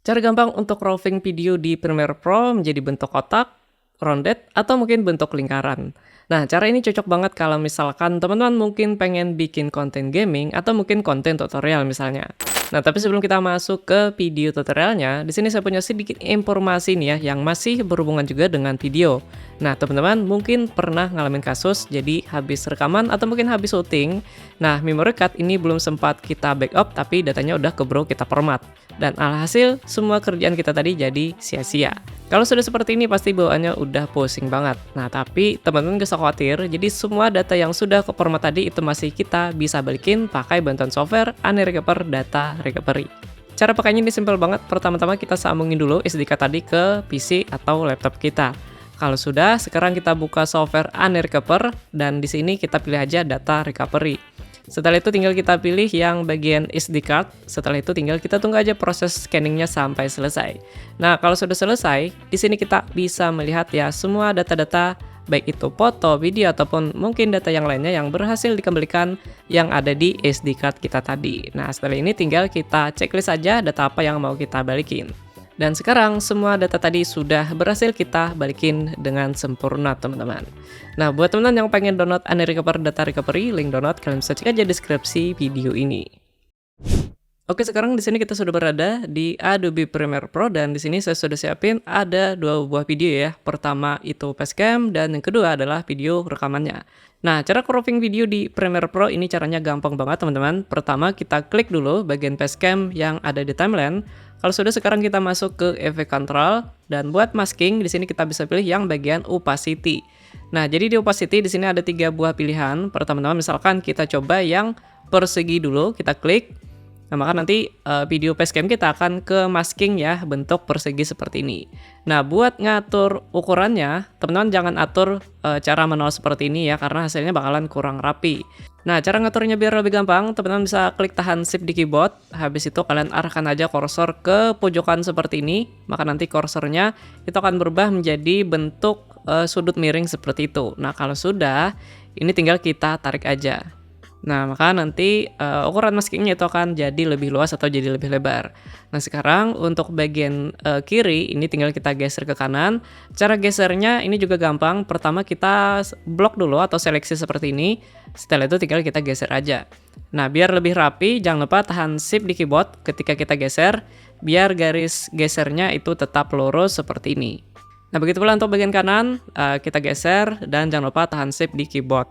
Cara gampang untuk roving video di Premiere Pro menjadi bentuk kotak, rounded, atau mungkin bentuk lingkaran. Nah, cara ini cocok banget kalau misalkan teman-teman mungkin pengen bikin konten gaming atau mungkin konten tutorial misalnya. Nah, tapi sebelum kita masuk ke video tutorialnya, di sini saya punya sedikit informasi nih ya yang masih berhubungan juga dengan video. Nah, teman-teman mungkin pernah ngalamin kasus jadi habis rekaman atau mungkin habis syuting. Nah, memory card ini belum sempat kita backup tapi datanya udah keburu kita format. Dan alhasil semua kerjaan kita tadi jadi sia-sia. Kalau sudah seperti ini pasti bawaannya udah pusing banget. Nah, tapi teman-teman gak usah khawatir, jadi semua data yang sudah ke format tadi itu masih kita bisa balikin pakai bantuan software Anirecover Data Recovery. Cara pakainya ini simpel banget. Pertama-tama kita sambungin dulu SD card tadi ke PC atau laptop kita. Kalau sudah, sekarang kita buka software Anirecover dan di sini kita pilih aja Data Recovery. Setelah itu tinggal kita pilih yang bagian SD card. Setelah itu tinggal kita tunggu aja proses scanningnya sampai selesai. Nah, kalau sudah selesai, di sini kita bisa melihat ya semua data-data baik itu foto, video ataupun mungkin data yang lainnya yang berhasil dikembalikan yang ada di SD card kita tadi. Nah, setelah ini tinggal kita checklist aja data apa yang mau kita balikin. Dan sekarang semua data tadi sudah berhasil kita balikin dengan sempurna, teman-teman. Nah, buat teman-teman yang pengen download Anirecover Data Recovery, link download kalian bisa cek aja deskripsi video ini. Oke, sekarang di sini kita sudah berada di Adobe Premiere Pro dan di sini saya sudah siapin ada dua buah video ya. Pertama itu facecam dan yang kedua adalah video rekamannya. Nah, cara cropping video di Premiere Pro ini caranya gampang banget, teman-teman. Pertama, kita klik dulu bagian facecam yang ada di timeline. Kalau sudah, sekarang kita masuk ke efek control dan buat masking di sini kita bisa pilih yang bagian opacity. Nah, jadi di opacity di sini ada 3 buah pilihan. Pertama-tama misalkan kita coba yang persegi dulu, kita klik. Nah, maka nanti video facecam kita akan ke masking ya, bentuk persegi seperti ini. Nah, buat ngatur ukurannya, teman-teman jangan atur cara manual seperti ini ya, karena hasilnya bakalan kurang rapi. Nah, cara ngaturnya biar lebih gampang, teman-teman bisa klik tahan shift di keyboard, habis itu kalian arahkan aja kursor ke pojokan seperti ini, maka nanti kursornya itu akan berubah menjadi bentuk sudut miring seperti itu. Nah, kalau sudah, ini tinggal kita tarik aja. Nah, maka nanti ukuran maskingnya itu akan jadi lebih luas atau jadi lebih lebar. Nah, sekarang untuk bagian kiri ini tinggal kita geser ke kanan. Cara gesernya ini juga gampang. Pertama kita blok dulu atau seleksi seperti ini. Setelah itu tinggal kita geser aja. Nah, biar lebih rapi, jangan lupa tahan shift di keyboard ketika kita geser, biar garis gesernya itu tetap lurus seperti ini. Nah, begitu pula untuk bagian kanan, kita geser dan jangan lupa tahan shift di keyboard.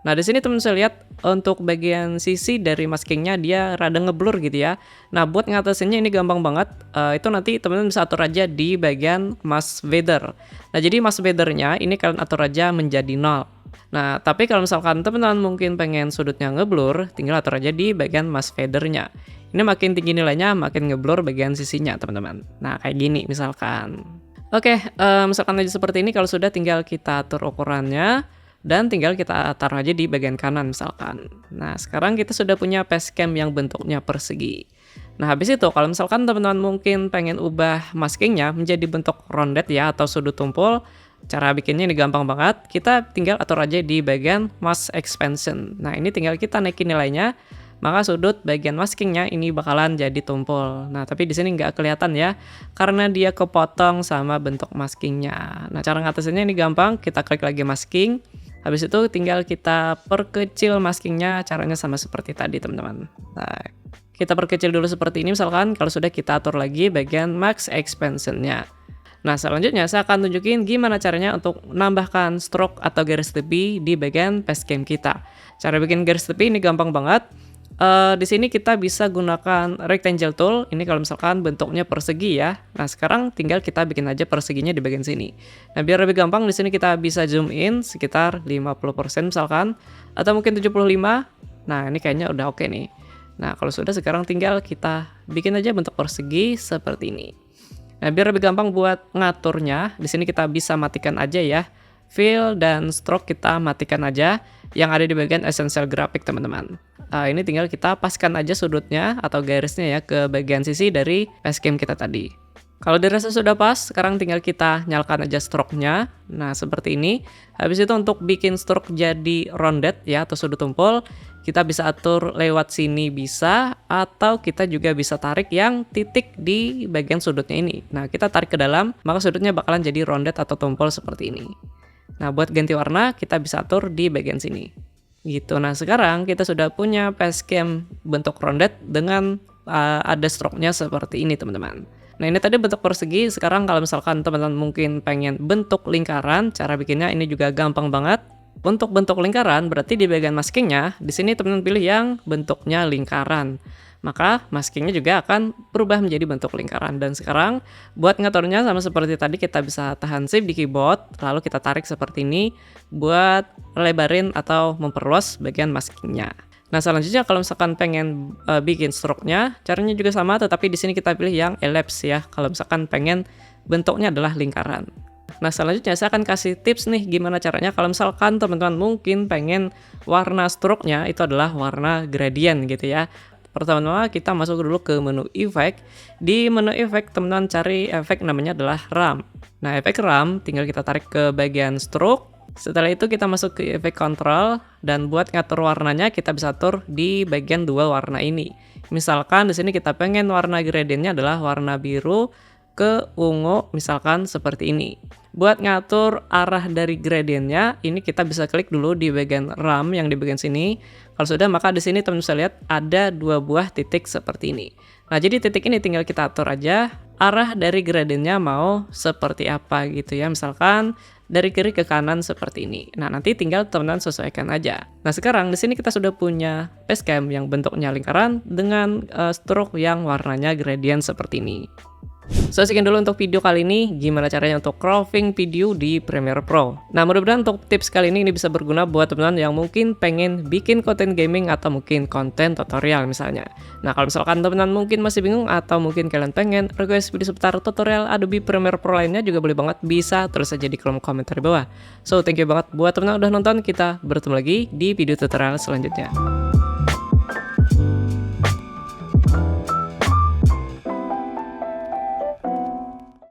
Nah, di sini teman saya lihat untuk bagian sisi dari maskingnya dia rada ngeblur gitu ya. Nah, buat ngatasinnya ini gampang banget. Itu nanti teman-teman bisa atur aja di bagian mask feather. Nah, jadi mask feathernya ini kalian atur aja menjadi 0. Nah, tapi kalau misalkan teman-teman mungkin pengen sudutnya ngeblur, tinggal atur aja di bagian mask feathernya. Ini makin tinggi nilainya, makin ngeblur bagian sisinya, teman-teman. Nah, kayak gini misalkan. Oke, misalkan aja seperti ini, kalau sudah tinggal kita atur ukurannya. Dan tinggal kita taruh aja di bagian kanan misalkan. Nah, sekarang kita sudah punya facecam yang bentuknya persegi. Nah, habis itu kalau misalkan teman-teman mungkin pengen ubah maskingnya menjadi bentuk rounded ya atau sudut tumpul, cara bikinnya ini gampang banget. Kita tinggal atur aja di bagian mask expansion. Nah, ini tinggal kita naikin nilainya, maka sudut bagian maskingnya ini bakalan jadi tumpul. Nah, tapi di sini nggak kelihatan ya, karena dia kepotong sama bentuk maskingnya. Nah, cara ngatasinnya ini gampang, kita klik lagi masking. Habis itu tinggal kita perkecil maskingnya, caranya sama seperti tadi teman-teman. Nah, kita perkecil dulu seperti ini misalkan, kalau sudah kita atur lagi bagian max expansion-nya. Nah, selanjutnya saya akan tunjukin gimana caranya untuk menambahkan stroke atau garis tepi di bagian facecam kita. Cara bikin garis tepi ini gampang banget. Di sini kita bisa gunakan rectangle tool. Ini kalau misalkan bentuknya persegi ya. Nah, sekarang tinggal kita bikin aja perseginya di bagian sini. Nah, biar lebih gampang di sini kita bisa zoom in sekitar 50% misalkan atau mungkin 75. Nah, ini kayaknya udah oke nih. Nah, kalau sudah sekarang tinggal kita bikin aja bentuk persegi seperti ini. Nah, biar lebih gampang buat ngaturnya, di sini kita bisa matikan aja ya. Fill dan stroke kita matikan aja yang ada di bagian essential graphic, teman-teman. Ini tinggal kita paskan aja sudutnya atau garisnya ya ke bagian sisi dari facecam kita tadi. Kalau dirasa sudah pas, sekarang tinggal kita nyalakan aja stroke-nya. Nah, seperti ini. Habis itu untuk bikin stroke jadi rounded ya atau sudut tumpul, Kita bisa atur lewat sini bisa, atau kita juga bisa tarik yang titik di bagian sudutnya ini. Nah, kita tarik ke dalam, maka sudutnya bakalan jadi rondet atau tumpul seperti ini. Nah, buat ganti warna, kita bisa atur di bagian sini. Gitu. Nah, sekarang kita sudah punya facecam bentuk rondet dengan ada stroke-nya seperti ini, teman-teman. Nah, ini tadi bentuk persegi. Sekarang kalau misalkan teman-teman mungkin pengen bentuk lingkaran, cara bikinnya ini juga gampang banget. Untuk bentuk lingkaran, berarti di bagian maskingnya, di sini teman-teman pilih yang bentuknya lingkaran. Maka maskingnya juga akan berubah menjadi bentuk lingkaran. Dan sekarang, buat ngaturnya sama seperti tadi, kita bisa tahan shift di keyboard, lalu kita tarik seperti ini, buat lebarin atau memperluas bagian maskingnya. Nah, selanjutnya kalau misalkan pengen bikin stroke-nya, caranya juga sama, tetapi di sini kita pilih yang ellipse ya, kalau misalkan pengen bentuknya adalah lingkaran. Nah, selanjutnya saya akan kasih tips nih gimana caranya kalau misalkan teman-teman mungkin pengen warna stroke-nya itu adalah warna gradient gitu ya. Pertama-tama kita masuk dulu ke menu efek. Di menu efek teman-teman cari efek namanya adalah RAM. Nah, efek RAM tinggal kita tarik ke bagian stroke. Setelah itu kita masuk ke efek control dan buat ngatur warnanya kita bisa atur di bagian dua warna ini. Misalkan di sini kita pengen warna gradientnya adalah warna biru ke ungu, misalkan seperti ini. Buat ngatur arah dari gradientnya, ini kita bisa klik dulu di bagian RAM yang di bagian sini. Kalau sudah, maka di sini teman bisa lihat ada dua buah titik seperti ini. Nah, jadi titik ini tinggal kita atur aja arah dari gradientnya mau seperti apa gitu ya. Misalkan dari kiri ke kanan seperti ini. Nah, nanti tinggal teman-teman sesuaikan aja. Nah, sekarang di sini kita sudah punya facecam yang bentuknya lingkaran dengan stroke yang warnanya gradient seperti ini. So, sekian dulu untuk video kali ini, gimana caranya untuk cropping video di Premiere Pro. Nah, mudah-mudahan untuk tips kali ini bisa berguna buat teman-teman yang mungkin pengen bikin konten gaming atau mungkin konten tutorial misalnya. Nah, kalau misalkan teman-teman mungkin masih bingung atau mungkin kalian pengen request video seputar tutorial Adobe Premiere Pro lainnya juga boleh banget, bisa tulis aja di kolom komentar di bawah. So, thank you banget buat teman-teman udah nonton, kita bertemu lagi di video tutorial selanjutnya.